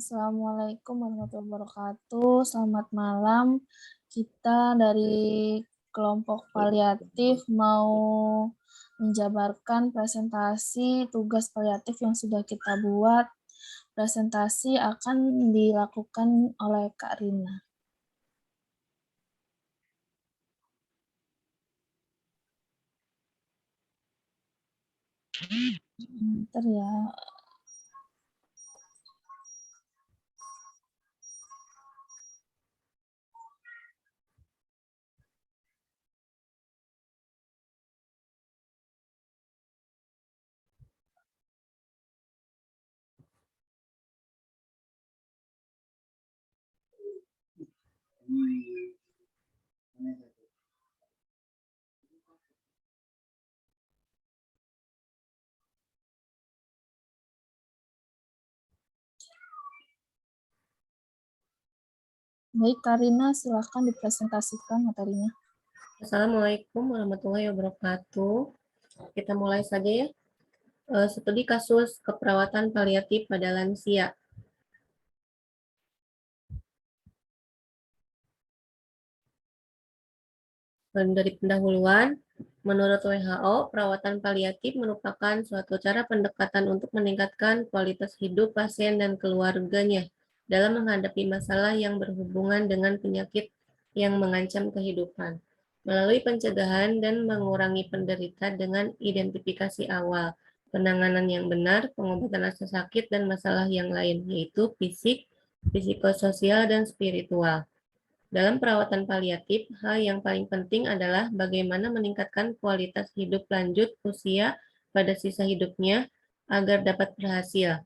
Assalamualaikum warahmatullahi wabarakatuh. Selamat malam. Kita dari kelompok paliatif mau menjabarkan presentasi tugas paliatif yang sudah kita buat. Presentasi akan dilakukan oleh Kak Rina. Bentar ya. Baik, Kak Rina, silakan dipresentasikan materinya. Assalamualaikum warahmatullahi wabarakatuh. Kita mulai saja ya. Studi kasus keperawatan paliatif pada lansia. Dari pendahuluan, menurut WHO, perawatan paliatif merupakan suatu cara pendekatan untuk meningkatkan kualitas hidup pasien dan keluarganya dalam menghadapi masalah yang berhubungan dengan penyakit yang mengancam kehidupan, melalui pencegahan dan mengurangi penderita dengan identifikasi awal, penanganan yang benar, pengobatan rasa sakit, dan masalah yang lain, yaitu fisik, psikososial, dan spiritual. Dalam perawatan paliatif, hal yang paling penting adalah bagaimana meningkatkan kualitas hidup lanjut usia pada sisa hidupnya agar dapat berhasil.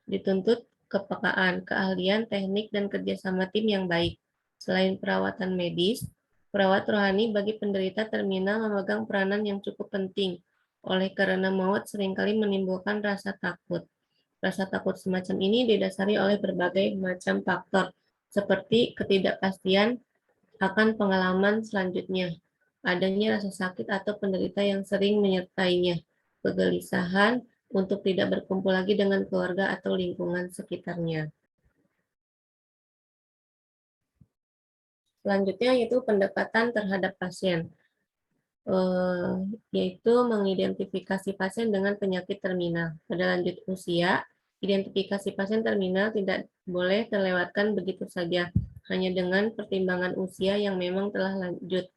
Dituntut kepekaan, keahlian, teknik, dan kerjasama tim yang baik. Selain perawatan medis, perawat rohani bagi penderita terminal memegang peranan yang cukup penting, oleh karena maut seringkali menimbulkan rasa takut. Rasa takut semacam ini didasari oleh berbagai macam faktor, seperti ketidakpastian akan pengalaman selanjutnya, adanya rasa sakit atau penderita yang sering menyertainya, kegelisahan untuk tidak berkumpul lagi dengan keluarga atau lingkungan sekitarnya. Selanjutnya yaitu pendekatan terhadap pasien, yaitu mengidentifikasi pasien dengan penyakit terminal. Pada lanjut usia, identifikasi pasien terminal tidak boleh terlewatkan begitu saja, hanya dengan pertimbangan usia yang memang telah lanjut.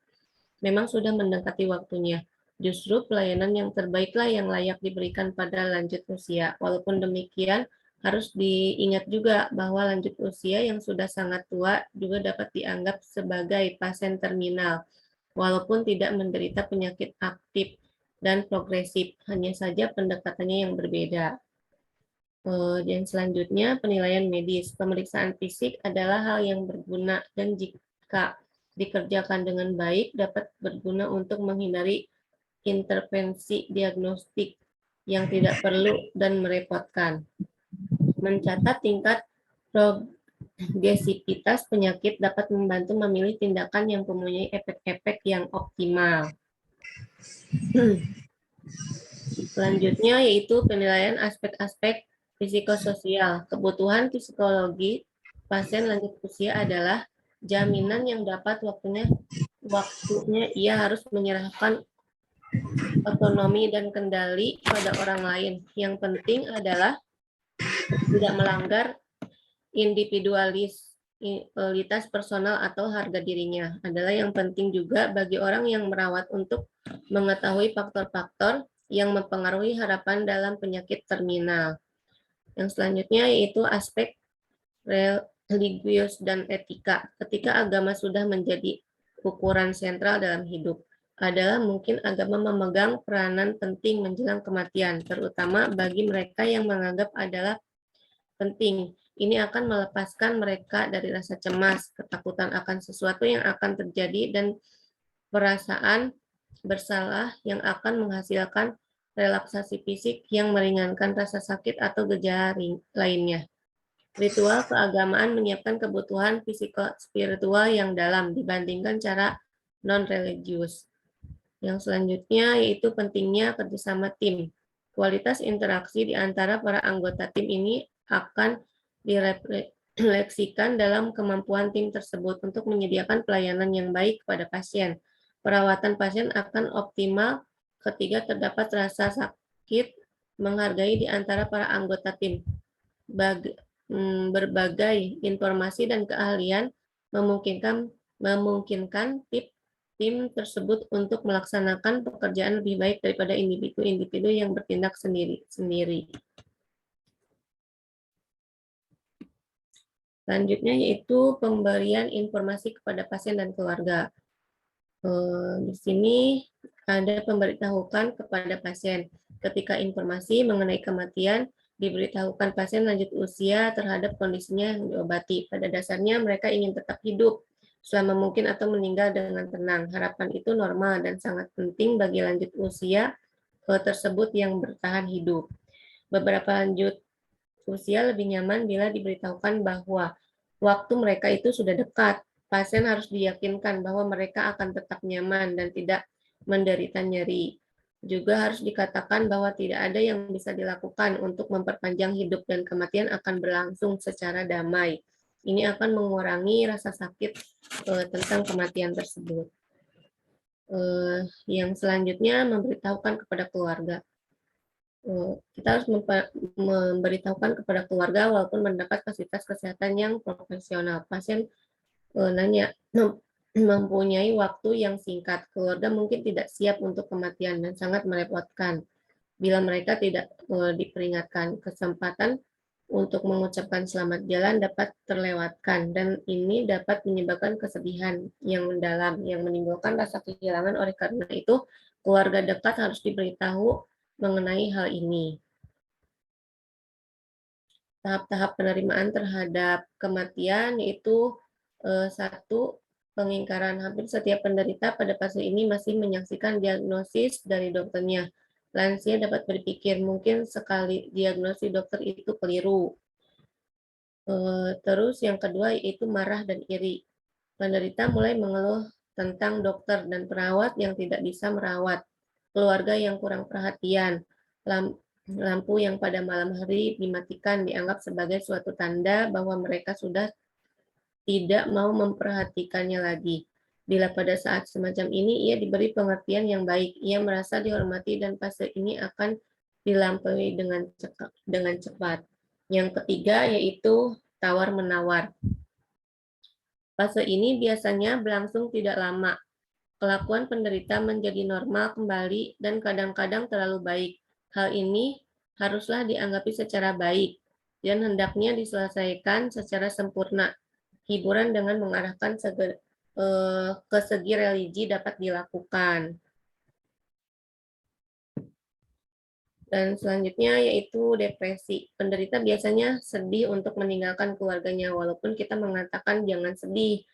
Memang sudah mendekati waktunya. Justru pelayanan yang terbaiklah yang layak diberikan pada lanjut usia. Walaupun demikian, harus diingat juga bahwa lanjut usia yang sudah sangat tua juga dapat dianggap sebagai pasien terminal, walaupun tidak menderita penyakit aktif dan progresif, hanya saja pendekatannya yang berbeda. Dan selanjutnya, penilaian medis. Pemeriksaan fisik adalah hal yang berguna dan jika dikerjakan dengan baik dapat berguna untuk menghindari intervensi diagnostik yang tidak perlu dan merepotkan. Mencatat tingkat progresivitas penyakit dapat membantu memilih tindakan yang mempunyai efek-efek yang optimal. Selanjutnya yaitu penilaian aspek-aspek psikososial. Kebutuhan psikologi pasien lanjut usia adalah jaminan yang dapat waktunya ia harus menyerahkan otonomi dan kendali pada orang lain. Yang penting adalah tidak melanggar individualitas personal atau harga dirinya. Adalah yang penting juga bagi orang yang merawat untuk mengetahui faktor-faktor yang mempengaruhi harapan dalam penyakit terminal. Yang selanjutnya yaitu aspek religius dan etika. Ketika agama sudah menjadi ukuran sentral dalam hidup, adalah mungkin agama memegang peranan penting menjelang kematian, terutama bagi mereka yang menganggap adalah penting. Ini akan melepaskan mereka dari rasa cemas, ketakutan akan sesuatu yang akan terjadi, dan perasaan bersalah yang akan menghasilkan relaksasi fisik yang meringankan rasa sakit atau gejala lainnya. Ritual keagamaan menyiapkan kebutuhan psikospiritual yang dalam dibandingkan cara non-religius. Yang selanjutnya yaitu pentingnya kerjasama tim. Kualitas interaksi di antara para anggota tim ini akan direfleksikan dalam kemampuan tim tersebut untuk menyediakan pelayanan yang baik kepada pasien. Perawatan pasien akan optimal ketika terdapat rasa sakit menghargai di antara para anggota tim. Berbagai informasi dan keahlian memungkinkan tim tersebut untuk melaksanakan pekerjaan lebih baik daripada individu-individu yang bertindak sendiri-sendiri. Selanjutnya yaitu pemberian informasi kepada pasien dan keluarga. Di sini ada pemberitahukan kepada pasien. Ketika informasi mengenai kematian, diberitahukan pasien lanjut usia terhadap kondisinya yang diobati. Pada dasarnya mereka ingin tetap hidup selama mungkin atau meninggal dengan tenang. Harapan itu normal dan sangat penting bagi lanjut usia tersebut yang bertahan hidup. Beberapa lanjut usia lebih nyaman bila diberitahukan bahwa waktu mereka itu sudah dekat. Pasien harus diyakinkan bahwa mereka akan tetap nyaman dan tidak menderita nyeri. Juga harus dikatakan bahwa tidak ada yang bisa dilakukan untuk memperpanjang hidup dan kematian akan berlangsung secara damai. Ini akan mengurangi rasa sakit tentang kematian tersebut. Yang selanjutnya memberitahukan kepada keluarga. Kita harus memberitahukan kepada keluarga walaupun mendapat fasilitas kesehatan yang profesional. Pasien nanya, mempunyai waktu yang singkat. Keluarga mungkin tidak siap untuk kematian dan sangat merepotkan. Bila mereka tidak diperingatkan, kesempatan untuk mengucapkan selamat jalan dapat terlewatkan dan ini dapat menyebabkan kesedihan yang mendalam yang menimbulkan rasa kehilangan. Oleh karena itu, keluarga dekat harus diberitahu mengenai hal ini. Tahap-tahap penerimaan terhadap kematian yaitu satu, pengingkaran. Hampir setiap penderita pada fase ini masih menyaksikan diagnosis dari dokternya. Lansia dapat berpikir mungkin sekali diagnosis dokter itu keliru. Terus yang kedua yaitu marah dan iri. Penderita mulai mengeluh tentang dokter dan perawat yang tidak bisa merawat, keluarga yang kurang perhatian, lampu yang pada malam hari dimatikan dianggap sebagai suatu tanda bahwa mereka sudah tidak mau memperhatikannya lagi. Bila pada saat semacam ini ia diberi pengertian yang baik, ia merasa dihormati dan fase ini akan dilampaui dengan cepat. Yang ketiga yaitu tawar-menawar. Fase ini biasanya berlangsung tidak lama. Kelakuan penderita menjadi normal kembali dan kadang-kadang terlalu baik. Hal ini haruslah dianggapi secara baik dan hendaknya diselesaikan secara sempurna. Hiburan dengan mengarahkan ke segi religi dapat dilakukan. Dan selanjutnya yaitu depresi. Penderita biasanya sedih untuk meninggalkan keluarganya, walaupun kita mengatakan jangan sedih.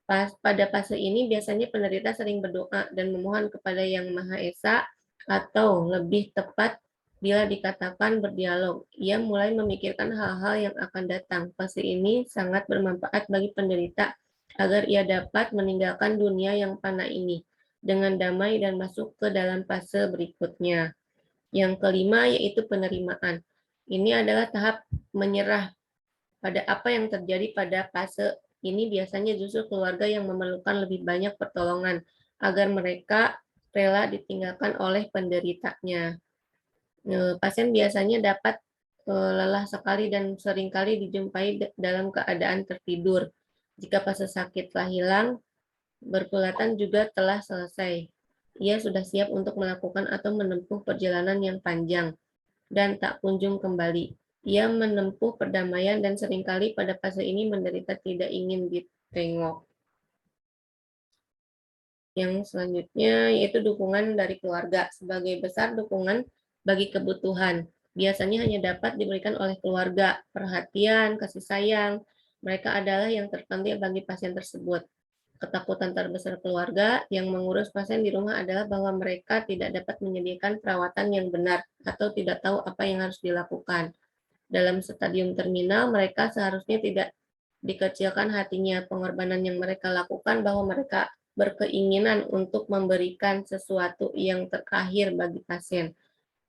Pada fase ini biasanya penderita sering berdoa dan memohon kepada Yang Maha Esa, atau lebih tepat bila dikatakan berdialog. Ia mulai memikirkan hal-hal yang akan datang. Fase ini sangat bermanfaat bagi penderita agar ia dapat meninggalkan dunia yang fana ini dengan damai dan masuk ke dalam fase berikutnya. Yang kelima yaitu penerimaan. Ini adalah tahap menyerah pada apa yang terjadi pada fase ini. Biasanya justru keluarga yang memerlukan lebih banyak pertolongan agar mereka rela ditinggalkan oleh penderitanya. Pasien biasanya dapat lelah sekali dan seringkali dijumpai dalam keadaan tertidur. Jika fase sakit telah hilang, berpulatan juga telah selesai. Ia sudah siap untuk melakukan atau menempuh perjalanan yang panjang dan tak kunjung kembali. Ia menempuh perdamaian dan seringkali pada fase ini menderita tidak ingin ditengok. Yang selanjutnya yaitu dukungan dari keluarga. Sebagai besar dukungan bagi kebutuhan biasanya hanya dapat diberikan oleh keluarga. Perhatian, kasih sayang, mereka adalah yang terpenting bagi pasien tersebut. Ketakutan terbesar keluarga yang mengurus pasien di rumah adalah bahwa mereka tidak dapat menyediakan perawatan yang benar atau tidak tahu apa yang harus dilakukan. Dalam stadium terminal, mereka seharusnya tidak dikecilkan hatinya. Pengorbanan yang mereka lakukan bahwa mereka berkeinginan untuk memberikan sesuatu yang terakhir bagi pasien.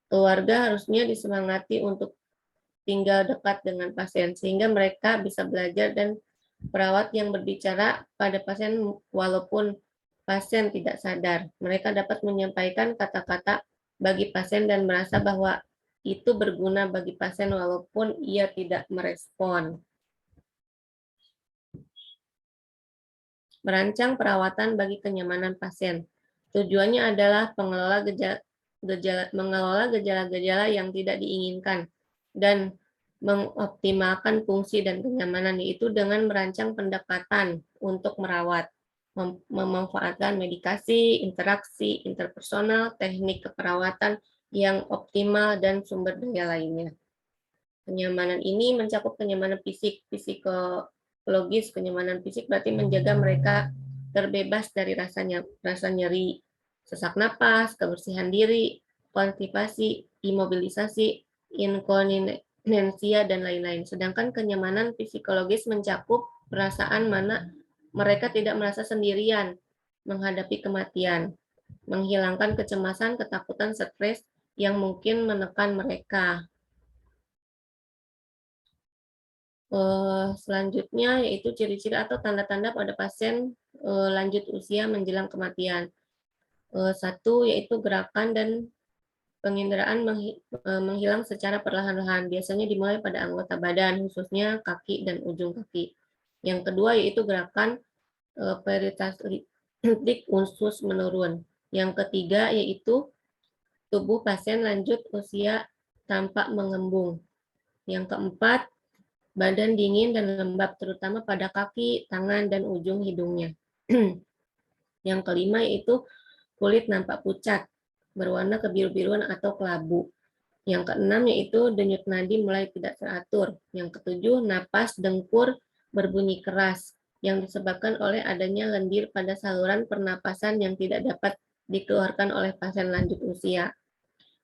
Keluarga harusnya disemangati untuk tinggal dekat dengan pasien, sehingga mereka bisa belajar dan perawat yang berbicara pada pasien walaupun pasien tidak sadar. Mereka dapat menyampaikan kata-kata bagi pasien dan merasa bahwa itu berguna bagi pasien walaupun ia tidak merespon. Merancang perawatan bagi kenyamanan pasien. Tujuannya adalah mengelola gejala-gejala yang tidak diinginkan dan mengoptimalkan fungsi dan kenyamanan, yaitu dengan merancang pendekatan untuk merawat, memanfaatkan medikasi, interaksi interpersonal, teknik keperawatan yang optimal, dan sumber daya lainnya. Kenyamanan ini mencakup kenyamanan fisik, psikologis. Kenyamanan fisik berarti menjaga mereka terbebas dari rasa nyeri, sesak napas, kebersihan diri, konstipasi, imobilisasi, inkontinensia, dan lain-lain. Sedangkan kenyamanan psikologis mencakup perasaan mana mereka tidak merasa sendirian menghadapi kematian, menghilangkan kecemasan, ketakutan, stres yang mungkin menekan mereka. Selanjutnya yaitu ciri-ciri atau tanda-tanda pada pasien lanjut usia menjelang kematian. Satu yaitu gerakan dan penginderaan menghilang secara perlahan-lahan, biasanya dimulai pada anggota badan, khususnya kaki dan ujung kaki. Yang kedua yaitu gerakan peritalik usus menurun. Yang ketiga yaitu tubuh pasien lanjut usia tampak mengembung. Yang keempat, badan dingin dan lembab, terutama pada kaki, tangan, dan ujung hidungnya. Yang kelima yaitu kulit nampak pucat, berwarna kebiru-biruan atau kelabu. Yang keenam yaitu denyut nadi mulai tidak teratur. Yang ketujuh, napas dengkur berbunyi keras yang disebabkan oleh adanya lendir pada saluran pernapasan yang tidak dapat dikeluarkan oleh pasien lanjut usia.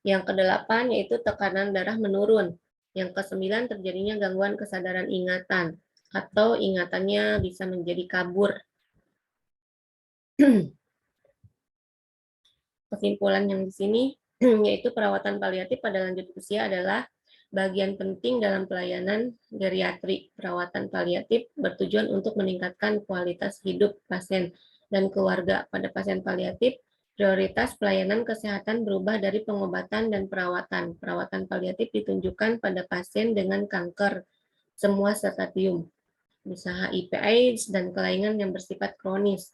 Yang kedelapan yaitu tekanan darah menurun. Yang kesembilan, terjadinya gangguan kesadaran ingatan atau ingatannya bisa menjadi kabur. Kesimpulan yang di sini yaitu perawatan paliatif pada lanjut usia adalah bagian penting dalam pelayanan geriatri. Perawatan paliatif bertujuan untuk meningkatkan kualitas hidup pasien dan keluarga. Pada pasien paliatif, prioritas pelayanan kesehatan berubah dari pengobatan dan perawatan. Perawatan paliatif ditunjukkan pada pasien dengan kanker semua stadium, bisa HIV/AIDS dan kelainan yang bersifat kronis.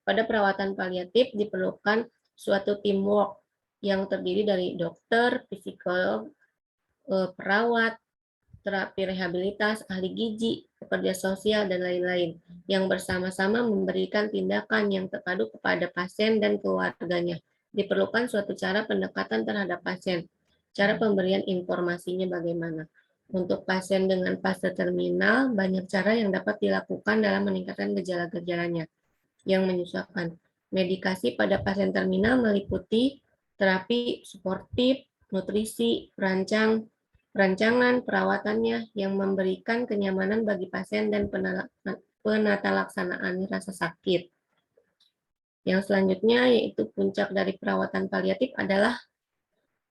Pada perawatan paliatif diperlukan suatu teamwork yang terdiri dari dokter, psikolog, perawat, terapi rehabilitas, ahli gizi, pekerja sosial, dan lain-lain, yang bersama-sama memberikan tindakan yang terpadu kepada pasien dan keluarganya. Diperlukan suatu cara pendekatan terhadap pasien. Cara pemberian informasinya bagaimana? Untuk pasien dengan fase terminal, banyak cara yang dapat dilakukan dalam meningkatkan gejala-gejalanya yang menyusahkan. Medikasi pada pasien terminal meliputi terapi suportif, nutrisi, perancangan perawatannya yang memberikan kenyamanan bagi pasien dan penata laksanaan rasa sakit. Yang selanjutnya yaitu puncak dari perawatan paliatif adalah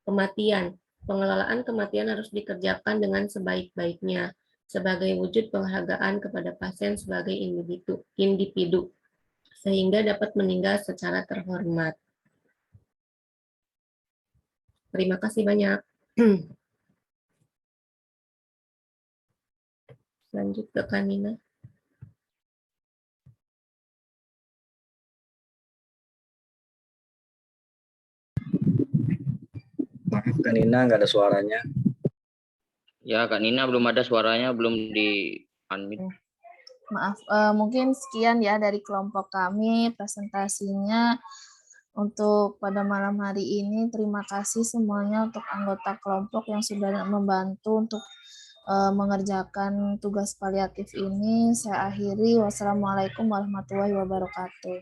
kematian. Pengelolaan kematian harus dikerjakan dengan sebaik-baiknya sebagai wujud penghargaan kepada pasien sebagai individu sehingga dapat meninggal secara terhormat. Terima kasih banyak. Lanjut ke Kanina. Maaf, Kak Nina nggak ada suaranya. Ya, Kak Nina belum ada suaranya, belum di-unmute. Maaf, mungkin sekian ya dari kelompok kami presentasinya untuk pada malam hari ini. Terima kasih semuanya untuk anggota kelompok yang sudah membantu untuk mengerjakan tugas paliatif ini. Saya akhiri. Wassalamualaikum warahmatullahi wabarakatuh.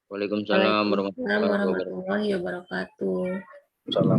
Waalaikumsalam Waalaikumsalam warahmatullahi wabarakatuh. Salam.